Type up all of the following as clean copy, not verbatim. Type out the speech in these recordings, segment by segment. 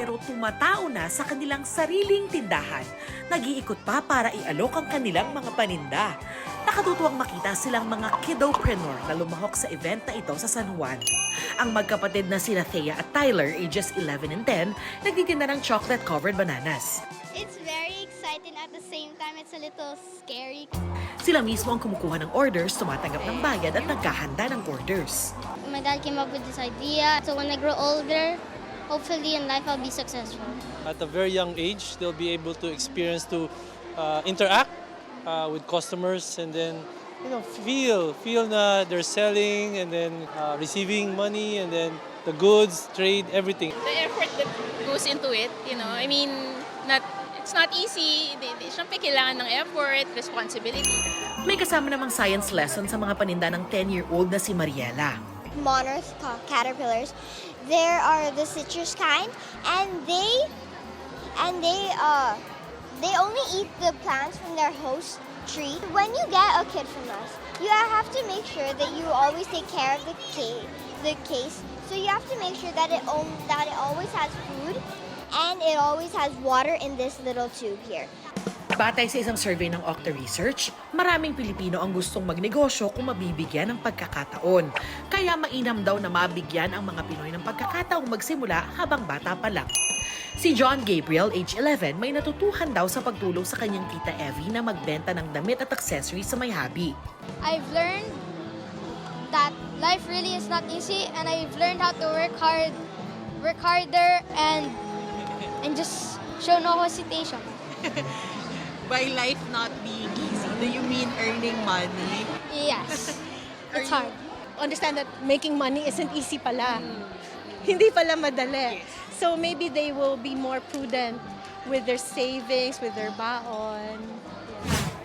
pero tumatao na sa kanilang sariling tindahan. Nag-iikot pa para ialok ang kanilang mga paninda. Nakatutuwang makita silang mga kidopreneur na lumahok sa event na ito sa San Juan. Ang magkapatid na sina Thea at Tyler, ages 11 and 10, nagtitinda ng chocolate-covered bananas. It's very exciting at the same time it's a little scary. Sila mismo ang kumukuha ng orders, tumatanggap ng bayad at naghahanda ng orders. My dad came up with this idea, so when I grow older, hopefully in life I'll be successful. At a very young age, they'll be able to experience to interact with customers and then feel na they're selling and then receiving money and then the goods, trade, everything. The effort that goes into it, I mean, it's not easy. Siyempre kailangan ng effort, responsibility. May kasama namang science lesson sa mga paninda ng 10-year-old na si Mariela. Monarchs called caterpillars. There are the citrus kind, and they only eat the plants from their host tree. When you get a kid from us, you have to make sure that you always take care of the case. So you have to make sure that it always has food and it always has water in this little tube here. Batay sa isang survey ng Okta Research, maraming Pilipino ang gustong magnegosyo kung mabibigyan ng pagkakataon. Kaya mainam daw na mabigyan ang mga Pinoy ng pagkakataong magsimula habang bata pa lang. Si John Gabriel, age 11, may natutuhan daw sa pagtulong sa kanyang tita Evie na magbenta ng damit at accessories sa may hobby. I've learned that life really is not easy, and I've learned how to work harder, and just show no hesitation. By life not being easy, do you mean earning money? Yes, it's hard. Understand that making money isn't easy pala. Hindi pala madali. So maybe they will be more prudent with their savings, with their baon.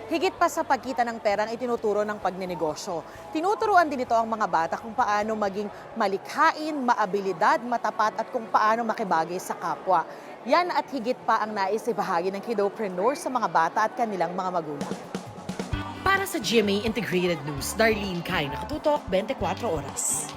Higit pa sa pagkita ng perang itinuturo ng pagnenegosyo. Tinuturuan din ito ang mga bata kung paano maging malikhain, maabilidad, matapat at kung paano makibagay sa kapwa. Yan at higit pa ang nais ibahagi ng kidopreneur sa mga bata at kanilang mga magulang. Para sa GMA Integrated News, Darlene Kai, nakatutok 24 oras.